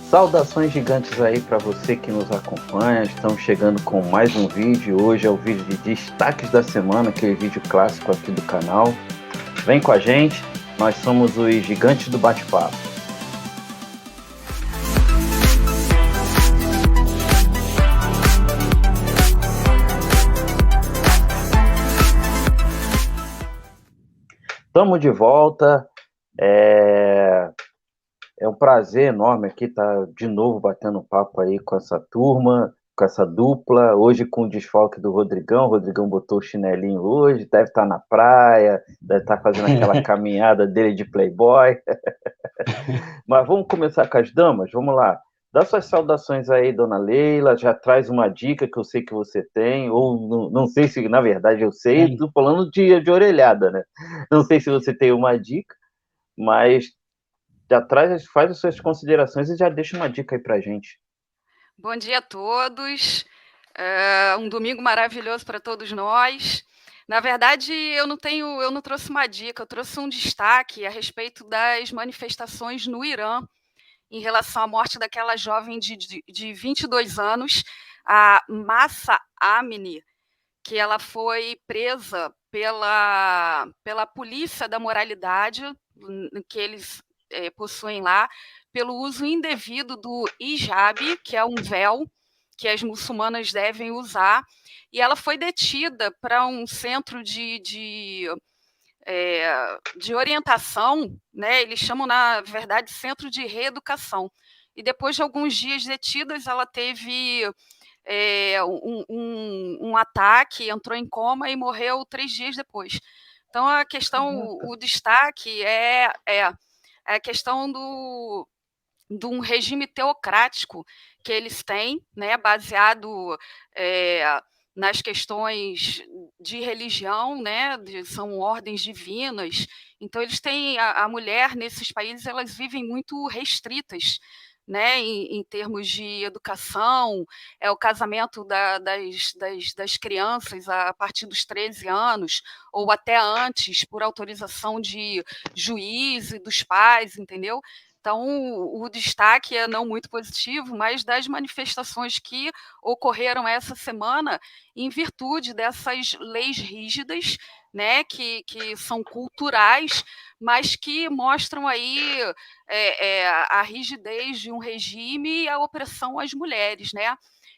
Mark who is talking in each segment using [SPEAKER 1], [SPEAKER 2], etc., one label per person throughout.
[SPEAKER 1] Saudações gigantes aí para você que nos acompanha. Estamos chegando com mais um vídeo. Hoje é o vídeo de destaques da semana, aquele vídeo clássico aqui do canal. Vem com a gente, nós somos os gigantes do bate-papo. Estamos de volta. É um prazer enorme aqui estar de novo batendo papo aí com essa turma, com essa dupla. Hoje com o desfalque do Rodrigão. O Rodrigão botou o chinelinho hoje, deve estar na praia, deve estar fazendo aquela caminhada dele de playboy. Mas vamos começar com as damas? Vamos lá. Dá suas saudações aí, dona Leila. Já traz uma dica que eu sei que você tem, ou não sei se, na verdade, eu sei, estou falando de orelhada, né? Não sei se você tem uma dica, mas já faz as suas considerações e já deixa uma dica aí pra gente.
[SPEAKER 2] Bom dia a todos. Um domingo maravilhoso para todos nós. Na verdade, eu não trouxe uma dica, eu trouxe um destaque a respeito das manifestações no Irã em relação à morte daquela jovem de 22 anos, a Mahsa Amini, que ela foi presa pela polícia da moralidade, que eles possuem lá, pelo uso indevido do hijab, que é um véu que as muçulmanas devem usar, e ela foi detida para um centro de orientação, né? Eles chamam, na verdade, centro de reeducação. E depois de alguns dias detidas, ela teve um ataque, entrou em coma e morreu 3 dias depois. Então, o destaque é a questão de um regime teocrático que eles têm, né, baseado nas questões de religião, né, são ordens divinas. Então, eles têm a mulher nesses países, elas vivem muito restritas, né, em termos de educação, o casamento das crianças a partir dos 13 anos, ou até antes, por autorização de juiz e dos pais, entendeu? Então, o destaque é não muito positivo, mas das manifestações que ocorreram essa semana em virtude dessas leis rígidas, né, que são culturais, mas que mostram aí a rigidez de um regime e a opressão às mulheres, né?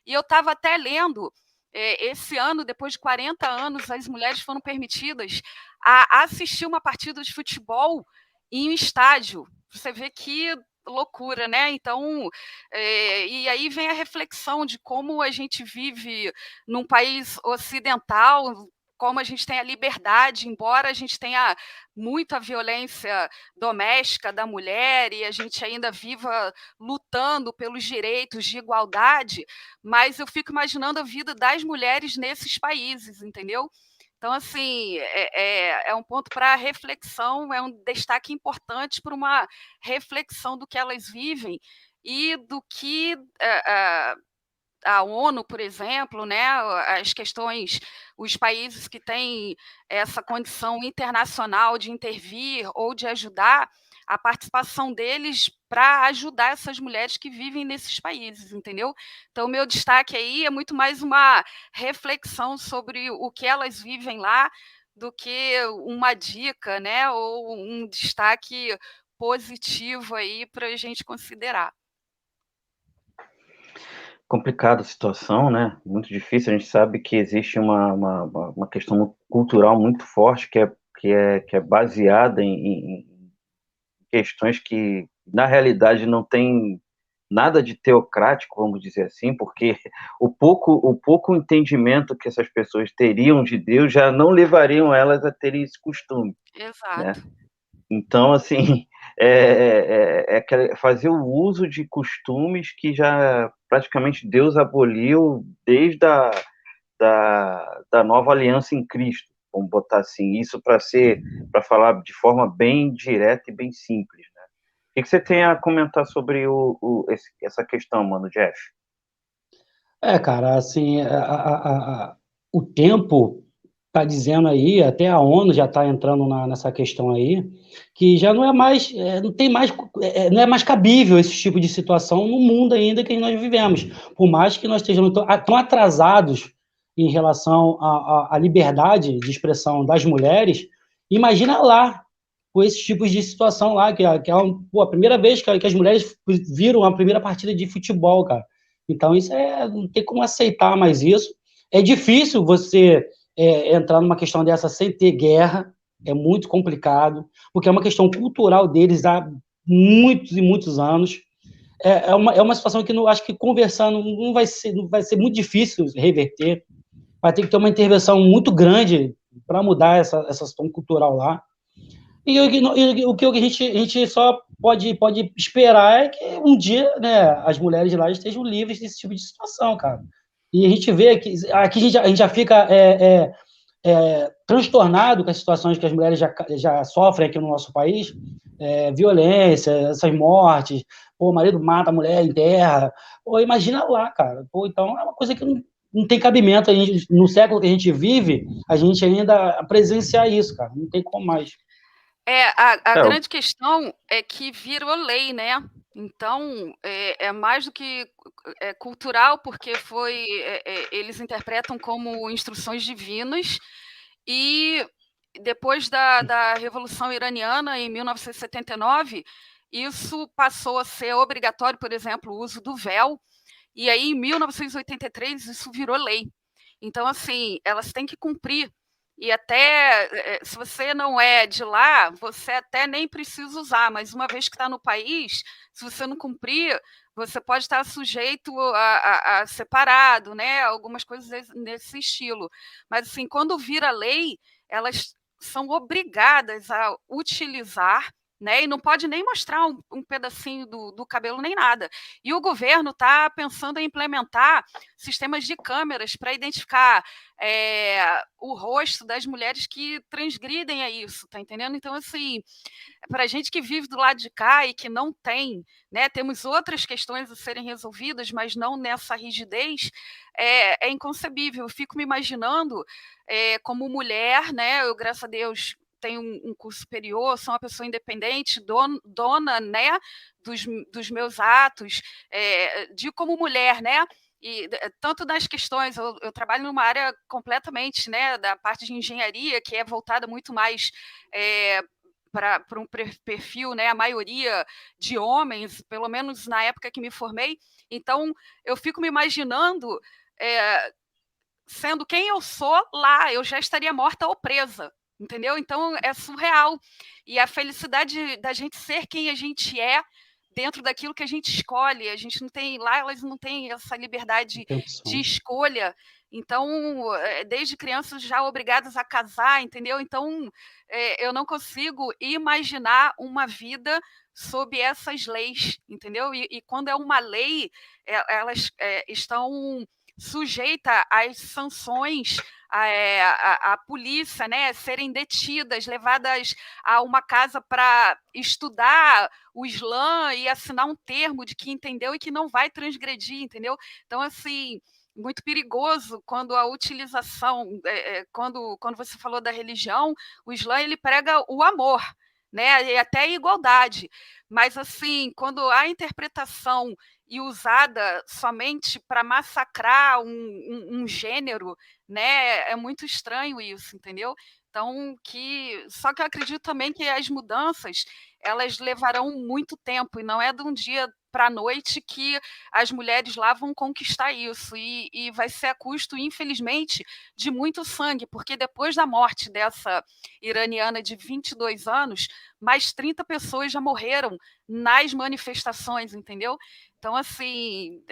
[SPEAKER 2] E eu estava até lendo, esse ano, depois de 40 anos, as mulheres foram permitidas a assistir uma partida de futebol em um estádio. Você vê que loucura, né? Então, e aí vem a reflexão de como a gente vive num país ocidental, como a gente tem a liberdade, embora a gente tenha muita violência doméstica da mulher e a gente ainda viva lutando pelos direitos de igualdade, mas eu fico imaginando a vida das mulheres nesses países, entendeu? Então, assim, é um ponto para reflexão, é um destaque importante para uma reflexão do que elas vivem e do que a ONU, por exemplo, né, as questões, os países que têm essa condição internacional de intervir ou de ajudar, a participação deles para ajudar essas mulheres que vivem nesses países, entendeu? Então, o meu destaque aí é muito mais uma reflexão sobre o que elas vivem lá do que uma dica, né, ou um destaque positivo aí para a gente considerar.
[SPEAKER 1] Complicada a situação, né? Muito difícil. A gente sabe que existe uma questão cultural muito forte que é baseada em questões que, na realidade, não tem nada de teocrático, vamos dizer assim, porque o pouco entendimento que essas pessoas teriam de Deus já não levariam elas a terem esse costume, né?
[SPEAKER 2] Exato.
[SPEAKER 1] Então, assim, fazer o uso de costumes que já praticamente Deus aboliu desde da nova aliança em Cristo, vamos botar assim, isso para falar de forma bem direta e bem simples, né? O que você tem a comentar sobre essa questão, mano, Jeff?
[SPEAKER 3] Cara, assim, o tempo está dizendo aí, até a ONU já está entrando nessa questão aí, que já não é mais, não tem mais, não é mais cabível esse tipo de situação no mundo ainda que nós vivemos. Por mais que nós estejamos tão atrasados em relação à liberdade de expressão das mulheres, imagina lá, com esses tipos de situação lá, que é a primeira vez que as mulheres viram a primeira partida de futebol, cara. Então, isso não tem como aceitar mais isso. É difícil você entrar numa questão dessa sem ter guerra, é muito complicado, porque é uma questão cultural deles há muitos e muitos anos. É uma situação que acho que conversando não vai ser muito difícil reverter. Vai ter que ter uma intervenção muito grande para mudar essa situação cultural lá. E o que a gente só pode esperar é que um dia, né, as mulheres lá estejam livres desse tipo de situação, cara. E a gente vê que aqui a gente já fica transtornado com as situações que as mulheres já sofrem aqui no nosso país, violência, essas mortes, o marido mata a mulher em terra, imagina lá, cara. Então é uma coisa que não tem cabimento, no século que a gente vive, a gente ainda presenciar isso, cara, não tem como mais.
[SPEAKER 2] A grande questão é que virou lei, né? Então, é mais do que cultural, porque eles interpretam como instruções divinas, e depois da Revolução Iraniana, em 1979, isso passou a ser obrigatório, por exemplo, o uso do véu, e aí, em 1983, isso virou lei. Então, assim, elas têm que cumprir. E até, se você não é de lá, você até nem precisa usar, mas uma vez que está no país, se você não cumprir, você pode estar sujeito a separado, né? Algumas coisas nesse estilo. Mas, assim, quando vira lei, elas são obrigadas a utilizar, né? E não pode nem mostrar um pedacinho do cabelo nem nada. E o governo está pensando em implementar sistemas de câmeras para identificar o rosto das mulheres que transgridem a isso, tá entendendo? Então, assim, para a gente que vive do lado de cá e que não tem, né, temos outras questões a serem resolvidas, mas não nessa rigidez, é inconcebível. Eu fico me imaginando como mulher, né, eu, graças a Deus, tenho um curso superior, sou uma pessoa independente, dona, né, dos meus atos, de como mulher, né, e tanto nas questões, eu trabalho numa área completamente, né, da parte de engenharia, que é voltada muito mais para um perfil, né, a maioria de homens, pelo menos na época que me formei. Então, eu fico me imaginando sendo quem eu sou lá, eu já estaria morta ou presa, entendeu? Então, é surreal. E a felicidade da gente ser quem a gente é, dentro daquilo que a gente escolhe. A gente não tem, lá elas não têm essa liberdade de escolha. Então, desde crianças já obrigadas a casar, entendeu? Então, eu não consigo imaginar uma vida sob essas leis, entendeu? E quando é uma lei, elas estão sujeitas às sanções, a polícia, né, serem detidas, levadas a uma casa para estudar o Islã e assinar um termo de que entendeu e que não vai transgredir, entendeu? Então, assim, muito perigoso quando a utilização, quando você falou da religião, o Islã ele prega o amor, né, e até a igualdade, mas assim, quando a interpretação e usada somente para massacrar um gênero, né, é muito estranho isso, entendeu? Então, só que eu acredito também que as mudanças elas levarão muito tempo e não é de um dia para a noite que as mulheres lá vão conquistar isso, e vai ser a custo, infelizmente, de muito sangue, porque depois da morte dessa iraniana de 22 anos, mais 30 pessoas já morreram nas manifestações, entendeu? Então, assim,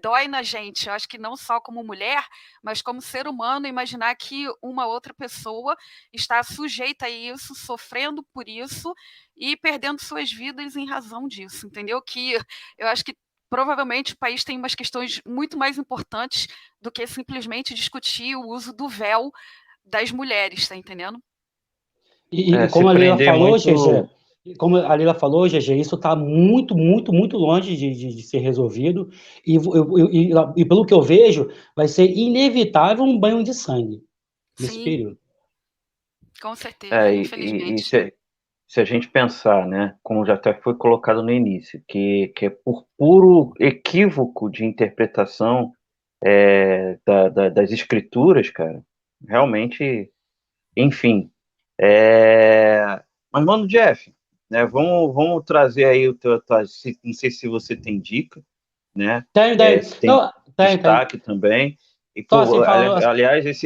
[SPEAKER 2] dói na gente. Eu acho que não só como mulher, mas como ser humano, imaginar que uma outra pessoa está sujeita a isso, sofrendo por isso e perdendo suas vidas em razão disso, entendeu? Que eu acho que provavelmente o país tem umas questões muito mais importantes do que simplesmente discutir o uso do véu das mulheres, tá entendendo?
[SPEAKER 3] E como a Leila falou,
[SPEAKER 1] muito...
[SPEAKER 3] Como a Leila falou, GG, isso está muito, muito, muito longe de ser resolvido, e pelo que eu vejo, vai ser inevitável um banho de sangue nesse
[SPEAKER 2] Sim,
[SPEAKER 3] período.
[SPEAKER 2] com certeza,
[SPEAKER 1] E
[SPEAKER 2] infelizmente.
[SPEAKER 1] se a gente pensar, né, como já até foi colocado no início, que é por puro equívoco de interpretação das escrituras, cara, realmente, enfim. Mas, mano, Jeff, né, vamos trazer aí não sei se você tem dica, né?
[SPEAKER 3] Tem.
[SPEAKER 1] Se tem
[SPEAKER 3] Não, tem.
[SPEAKER 1] destaque também. E,
[SPEAKER 3] Só assim,
[SPEAKER 1] pô,
[SPEAKER 3] falando.
[SPEAKER 1] aliás,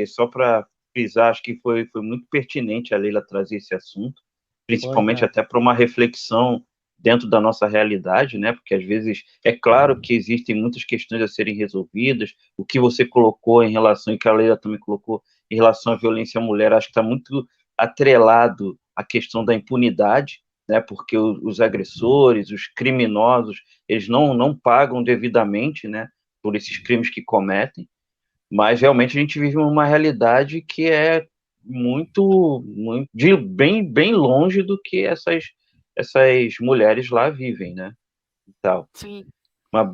[SPEAKER 1] só para frisar, acho que foi muito pertinente a Leila trazer esse assunto,
[SPEAKER 3] Foi,
[SPEAKER 1] principalmente
[SPEAKER 3] cara.
[SPEAKER 1] até para uma reflexão dentro da nossa realidade, né? Porque às vezes é claro que existem muitas questões a serem resolvidas. O que você colocou em relação, e que a Leila também colocou em relação à violência à mulher, acho que está muito atrelado à questão da impunidade, né? Porque os agressores, os criminosos, eles não pagam devidamente, né? Por esses crimes que cometem, mas realmente a gente vive uma realidade que é muito bem longe do que essas mulheres lá vivem, né? E tal.
[SPEAKER 2] Sim.
[SPEAKER 1] Mas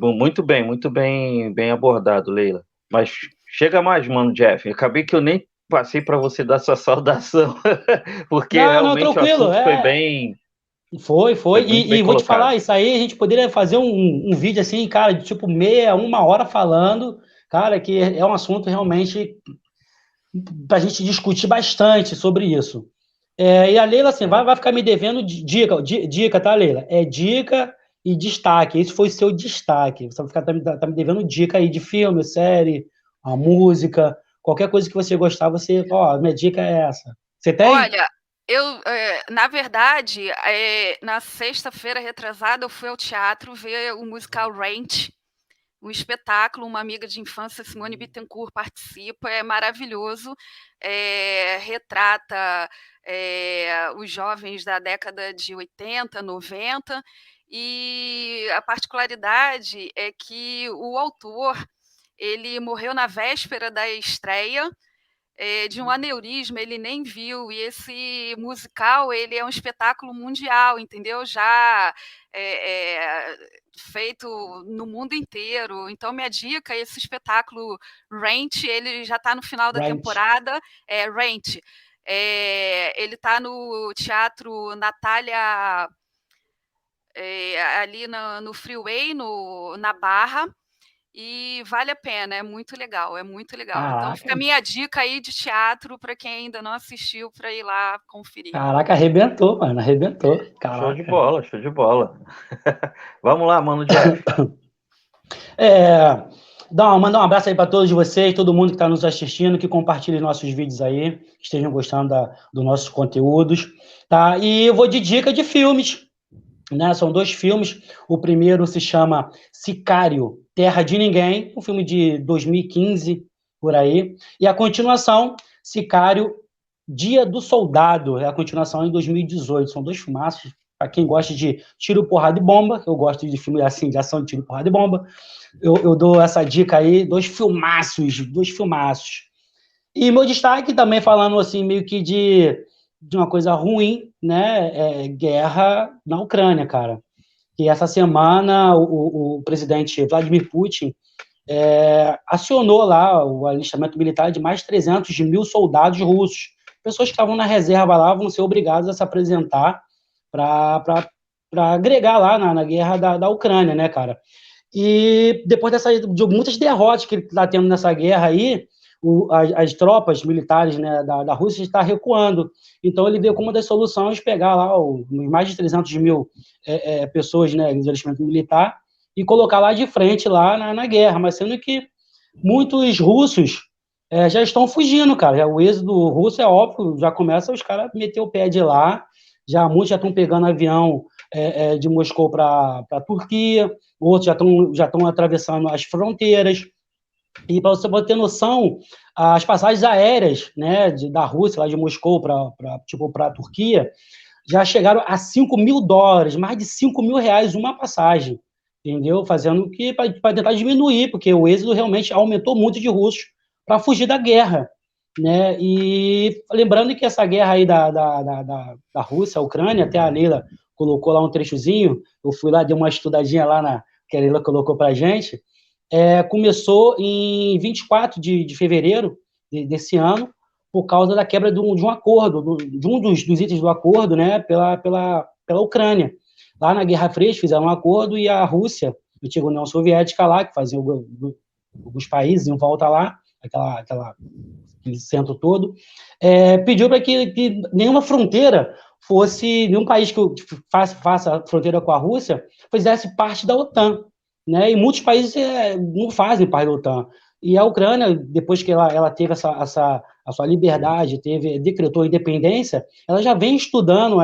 [SPEAKER 1] bem abordado, Leila. Mas chega mais, mano, Jeff. Acabei que eu nem passei para você dar sua saudação, porque
[SPEAKER 3] Não,
[SPEAKER 1] realmente o
[SPEAKER 3] tranquilo.
[SPEAKER 1] assunto foi
[SPEAKER 3] Foi.
[SPEAKER 1] muito bem
[SPEAKER 3] E vou te
[SPEAKER 1] colocado.
[SPEAKER 3] falar, isso aí a gente poderia fazer um vídeo assim, cara, de tipo meia, uma hora falando, cara, que é um assunto realmente para a gente discutir bastante sobre isso. E a Leila, assim, vai ficar me devendo dica, tá, Leila? É dica e destaque. Esse foi o seu destaque. Você vai ficar tá me devendo dica aí de filme, série, a música, qualquer coisa que você gostar, ó, minha dica é essa. Você tem?
[SPEAKER 2] Olha, na verdade, na sexta-feira retrasada, eu fui ao teatro ver o musical Rent, um espetáculo, uma amiga de infância, Simone Bittencourt, participa, é maravilhoso, retrata os jovens da década de 80, 90, e a particularidade é que o autor, ele morreu na véspera da estreia, de um aneurisma, ele nem viu, e esse musical, ele é um espetáculo mundial, entendeu? Já feito no mundo inteiro. Então, minha dica, esse espetáculo Rent, ele já está no final da
[SPEAKER 3] Right.
[SPEAKER 2] temporada, Rent. Ele está no Teatro Natália, ali no Freeway, na Barra, e vale a pena, é muito legal, é muito legal. Então
[SPEAKER 3] Caraca,
[SPEAKER 2] fica a minha dica aí de teatro para quem ainda não assistiu, para ir lá conferir.
[SPEAKER 3] caraca, arrebentou, mano, arrebentou.
[SPEAKER 1] Show de
[SPEAKER 3] Caraca.
[SPEAKER 1] bola, show de bola. Vamos lá, mano, Jeff.
[SPEAKER 3] É, mandar um abraço aí para todos vocês, todo mundo que está nos assistindo, que compartilhe nossos vídeos aí, que estejam gostando dos nossos conteúdos, tá? E eu vou de dica de filmes, né? São 2 filmes. O primeiro se chama Sicário, Terra de Ninguém, um filme de 2015, por aí. E a continuação, Sicário, Dia do Soldado, é a continuação em 2018. São 2 filmaços. Para quem gosta de tiro, porrada e bomba, eu gosto de filme assim, de ação de tiro, porrada e bomba, eu dou essa dica aí, 2 filmaços, 2 filmaços. E meu destaque também falando assim, meio que de uma coisa ruim, né? Guerra na Ucrânia, cara. Que essa semana o presidente Vladimir Putin acionou lá o alistamento militar de mais de 300 mil soldados russos. Pessoas que estavam na reserva lá vão ser obrigadas a se apresentar para agregar lá na guerra da Ucrânia, né, cara? E depois de muitas derrotas que ele está tendo nessa guerra aí, as tropas militares, né, da Rússia estão recuando. Então ele vê como uma das soluções pegar lá mais de 300 mil pessoas, né, em alistamento militar e colocar lá de frente lá na guerra, mas sendo que muitos russos já estão fugindo, cara. O êxodo russo é óbvio, já começa os caras a meter o pé de lá, muitos já estão pegando avião de Moscou para a Turquia, outros já estão atravessando as fronteiras. E para você ter noção, as passagens aéreas, né, da Rússia, lá de Moscou para a Turquia, já chegaram a $5.000, mais de R$ 5.000 uma passagem, entendeu? Fazendo que para tentar diminuir, porque o êxodo realmente aumentou muito de russos para fugir da guerra. né? E lembrando que essa guerra aí da Rússia, a Ucrânia, até a Leila colocou lá um trechozinho, eu fui lá, dei uma estudadinha lá que a Leila colocou para a gente, começou em 24 de fevereiro desse ano, por causa da quebra de um acordo, de um dos itens do acordo, né, pela Ucrânia. Lá na Guerra Fria, eles fizeram um acordo e a Rússia, a antiga União Soviética lá, que fazia alguns países em volta lá, aquele centro todo, pediu para que nenhuma fronteira nenhum país que faça fronteira com a Rússia fizesse parte da OTAN, né? E muitos países não fazem parte da OTAN. E a Ucrânia, depois que ela teve a sua liberdade, decretou a independência, ela já vem estudando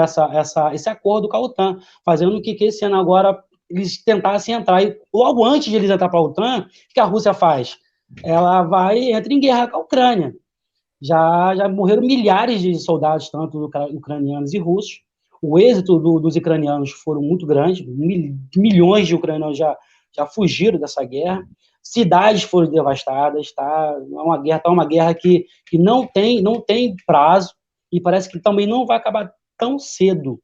[SPEAKER 3] esse acordo com a OTAN, fazendo que esse ano agora eles tentassem entrar. E logo antes de eles entrar para a OTAN, o que a Rússia faz? Ela entra em guerra com a Ucrânia. Já morreram milhares de soldados, tanto ucranianos e russos. O êxito dos ucranianos foram muito grandes, milhões de ucranianos já fugiram dessa guerra, cidades foram devastadas, tá? É uma guerra que não tem prazo e parece que também não vai acabar tão cedo,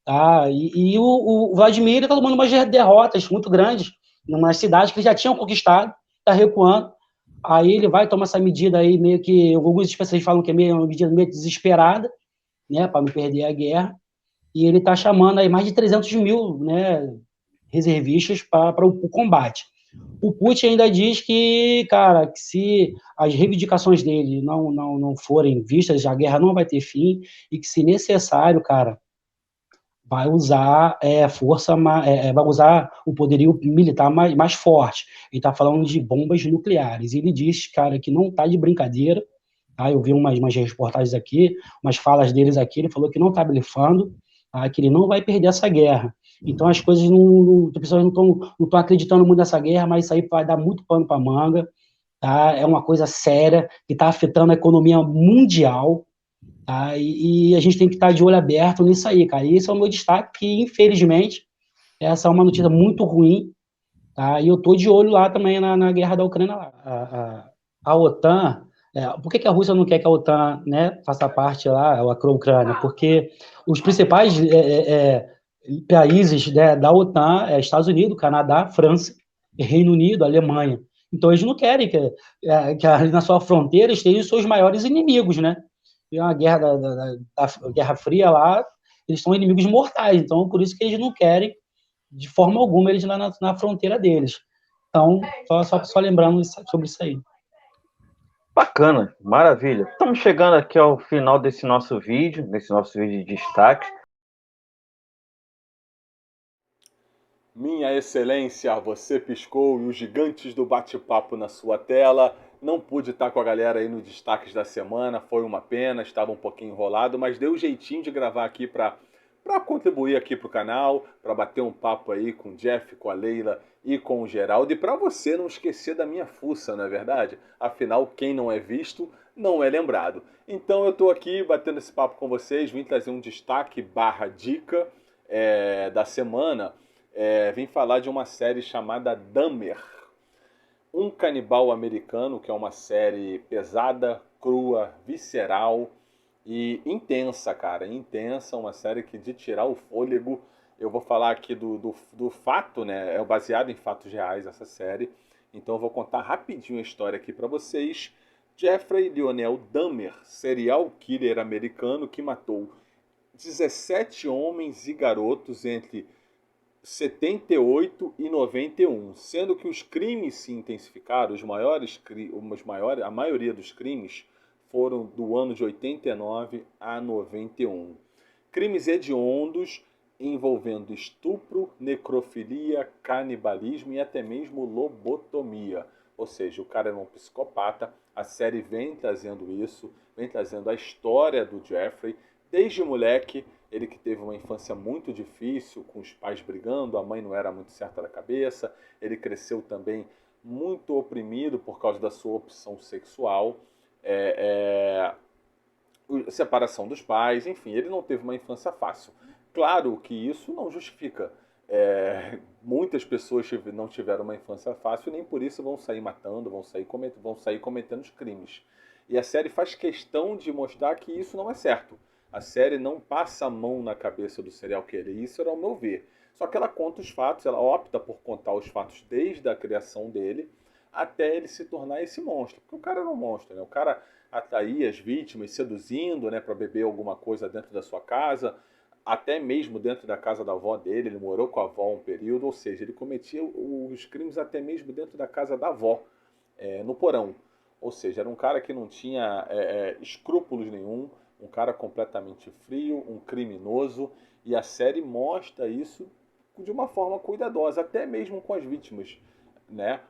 [SPEAKER 3] tá? E o Vladimir está tomando umas derrotas muito grandes nas cidades que ele já tinham conquistado, está recuando. Aí ele vai tomar essa medida aí, meio que alguns especialistas falam que é uma medida meio desesperada, né, para não perder a guerra. E ele está chamando aí mais de 300 mil, né, reservistas para o combate. O Putin ainda diz que, cara, que se as reivindicações dele não forem vistas, a guerra não vai ter fim e que, se necessário, cara, vai usar força, vai usar o poderio militar mais forte. Ele está falando de bombas nucleares. Ele diz, cara, que não está de brincadeira. Tá? Eu vi umas reportagens aqui, umas falas deles aqui. Ele falou que não está blefando, tá? Que ele não vai perder essa guerra. Então as coisas as pessoas não estão acreditando muito nessa guerra, mas isso aí vai dar muito pano para manga. Tá? É uma coisa séria que está afetando a economia mundial. Tá? E a gente tem que estar de olho aberto nisso aí, cara. E esse é o meu destaque, que infelizmente essa é uma notícia muito ruim, tá? E eu tô de olho lá também na guerra da Ucrânia lá. A OTAN, por que a Rússia não quer que a OTAN, né, faça parte lá, a Ucrânia? Porque os principais países, né, da OTAN Estados Unidos, Canadá, França, Reino Unido, Alemanha. Então eles não querem que ali na sua fronteira estejam os seus maiores inimigos, né? E uma guerra da Guerra Fria lá, eles são inimigos mortais, então por isso que eles não querem, de forma alguma, eles lá na fronteira deles. Então, só lembrando sobre isso aí.
[SPEAKER 1] Bacana, maravilha. Estamos chegando aqui ao final desse nosso vídeo de destaque.
[SPEAKER 4] Minha Excelência, você piscou e os gigantes do bate-papo na sua tela. Não pude estar com a galera aí no destaques da semana, foi uma pena, estava um pouquinho enrolado, mas deu um jeitinho de gravar aqui para contribuir aqui para o canal, para bater um papo aí com o Jeff, com a Leila e com o Geraldo. E para você não esquecer da minha fuça, não é verdade? Afinal, quem não é visto, não é lembrado. Então eu estou aqui batendo esse papo com vocês, vim trazer um destaque / dica da semana. Vim falar de uma série chamada Dahmer, um canibal americano, que é uma série pesada, crua, visceral e intensa, cara, intensa, uma série que de tirar o fôlego. Eu vou falar aqui do fato, né, é baseado em fatos reais essa série, então eu vou contar rapidinho a história aqui para vocês. Jeffrey Lionel Dahmer, serial killer americano que matou 17 homens e garotos entre 78 e 91, sendo que os crimes se intensificaram, a maioria dos crimes foram do ano de 89 a 91. Crimes hediondos envolvendo estupro, necrofilia, canibalismo e até mesmo lobotomia. Ou seja, o cara era um psicopata. A série vem trazendo isso, vem trazendo a história do Jeffrey, desde moleque. Ele que teve uma infância muito difícil, com os pais brigando, a mãe não era muito certa da cabeça. Ele cresceu também muito oprimido por causa da sua opção sexual. Separação dos pais, enfim, ele não teve uma infância fácil. Claro que isso não justifica. Muitas pessoas não tiveram uma infância fácil e nem por isso vão sair matando, vão sair cometendo os crimes. E a série faz questão de mostrar que isso não é certo. A série não passa a mão na cabeça do serial killer, isso era o meu ver. Só que ela conta os fatos, ela opta por contar os fatos desde a criação dele até ele se tornar esse monstro. Porque o cara era um monstro, né? O cara atraía as vítimas, seduzindo, né, para beber alguma coisa dentro da sua casa, até mesmo dentro da casa da avó dele. Ele morou com a avó um período, ou seja, ele cometia os crimes até mesmo dentro da casa da avó, no porão. Ou seja, era um cara que não tinha escrúpulos nenhum, um cara completamente frio, um criminoso, e a série mostra isso de uma forma cuidadosa, até mesmo com as vítimas, né?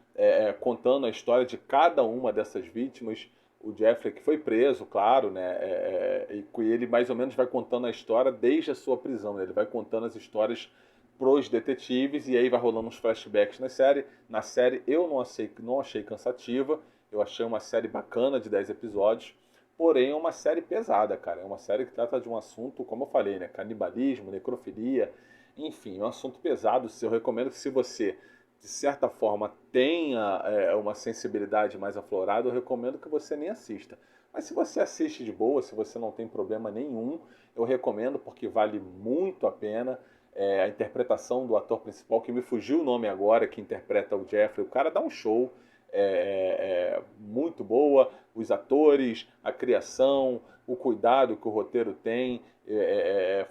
[SPEAKER 4] Contando a história de cada uma dessas vítimas. O Jeffrey, que foi preso, claro, né? E ele mais ou menos vai contando a história desde a sua prisão, né? Ele vai contando as histórias pros detetives, e aí vai rolando uns flashbacks na série. Na série eu não achei cansativa, eu achei uma série bacana de 10 episódios, porém é uma série pesada, cara. É uma série que trata de um assunto, como eu falei, né? Canibalismo, necrofilia, enfim, é um assunto pesado. Eu recomendo que, se você, de certa forma, tenha uma sensibilidade mais aflorada, eu recomendo que você nem assista. Mas se você assiste de boa, se você não tem problema nenhum, eu recomendo, porque vale muito a pena. A interpretação do ator principal, que me fugiu o nome agora, que interpreta o Jeffrey, o cara dá um show. Muito boa, os atores, a criação, o cuidado que o roteiro tem,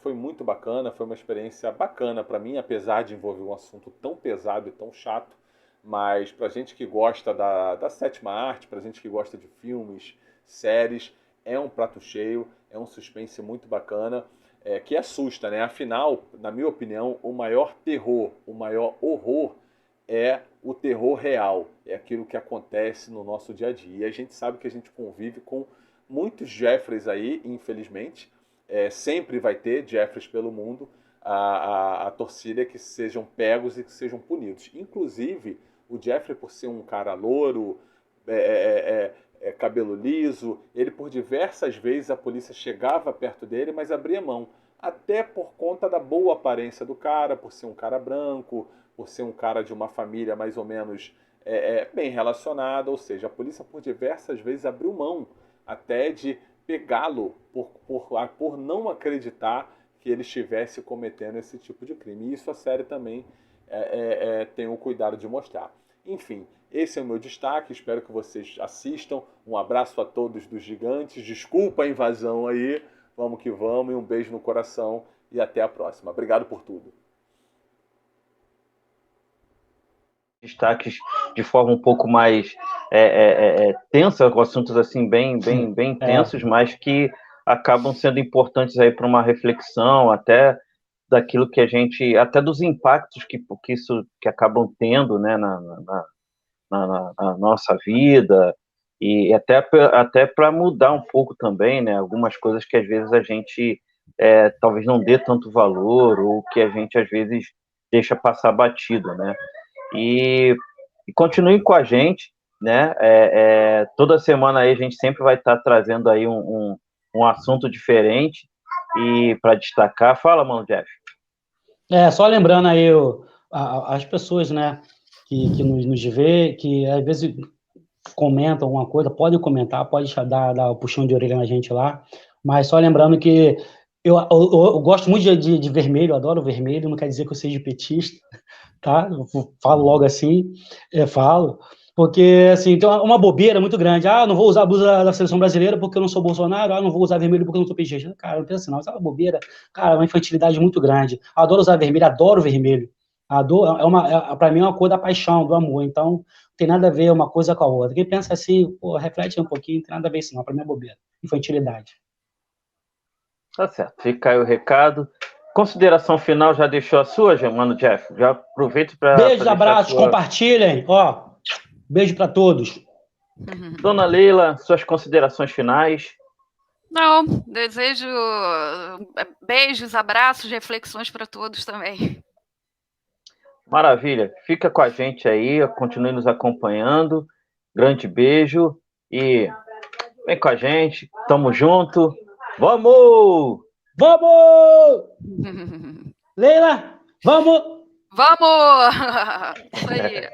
[SPEAKER 4] foi muito bacana, foi uma experiência bacana para mim, apesar de envolver um assunto tão pesado e tão chato. Mas pra gente que gosta da sétima arte, pra gente que gosta de filmes, séries, é um prato cheio, é um suspense muito bacana, que assusta, né? Afinal, na minha opinião, o maior terror, o maior horror é o terror real, é aquilo que acontece no nosso dia a dia. E a gente sabe que a gente convive com muitos Jeffreys aí, infelizmente. Sempre vai ter Jeffreys pelo mundo. A torcida é que sejam pegos e que sejam punidos. Inclusive, o Jeffrey, por ser um cara louro, cabelo liso, ele, por diversas vezes, a polícia chegava perto dele, mas abria mão. Até por conta da boa aparência do cara, por ser um cara branco, por ser um cara de uma família mais ou menos bem relacionada. Ou seja, a polícia por diversas vezes abriu mão até de pegá-lo por não acreditar que ele estivesse cometendo esse tipo de crime. E isso a série também tem o cuidado de mostrar. Enfim, esse é o meu destaque, espero que vocês assistam. Um abraço a todos dos gigantes, desculpa a invasão aí, vamos que vamos, e um beijo no coração, e até a próxima. Obrigado por tudo.
[SPEAKER 1] Destaques de forma um pouco mais tensa, com assuntos assim bem tensos, mas que acabam sendo importantes aí para uma reflexão, até daquilo que a gente, até dos impactos que isso que acabam tendo, né, na nossa vida, e até para mudar um pouco também, né, algumas coisas que às vezes a gente talvez não dê tanto valor, ou que a gente às vezes deixa passar batido, né? E continue com a gente, né? Toda semana aí a gente sempre vai estar trazendo aí um assunto diferente e para destacar. Fala, mano, Jeff.
[SPEAKER 3] Só lembrando aí as pessoas, né, que nos vê, que às vezes comentam alguma coisa, pode comentar, pode dar o puxão de orelha na gente lá, mas só lembrando que eu gosto muito de vermelho, eu adoro vermelho, não quer dizer que eu seja petista, tá? Eu falo logo assim, falo, porque assim, tem uma bobeira muito grande. Não vou usar a blusa da seleção brasileira porque eu não sou Bolsonaro, não vou usar vermelho porque eu não sou petista. Cara, não pensa assim, não, isso é uma bobeira, cara, é uma infantilidade muito grande. Adoro usar vermelho, adoro vermelho. Para mim é uma cor da paixão, do amor, então não tem nada a ver uma coisa com a outra. Quem pensa assim, reflete um pouquinho, não tem nada a ver isso não, para mim é bobeira, infantilidade.
[SPEAKER 1] Tá certo, fica aí o recado. Consideração final, já deixou a sua, mano Jeff? Já aproveito para...
[SPEAKER 3] Beijos, abraços, compartilhem, beijo para todos.
[SPEAKER 1] Dona Leila, suas considerações finais?
[SPEAKER 2] Não, desejo beijos, abraços, reflexões para todos também.
[SPEAKER 1] Maravilha, fica com a gente aí, continue nos acompanhando. Grande beijo e vem com a gente, tamo junto. Vamos!
[SPEAKER 3] Vamos! Leila, vamos!
[SPEAKER 2] Vamos! Isso aí.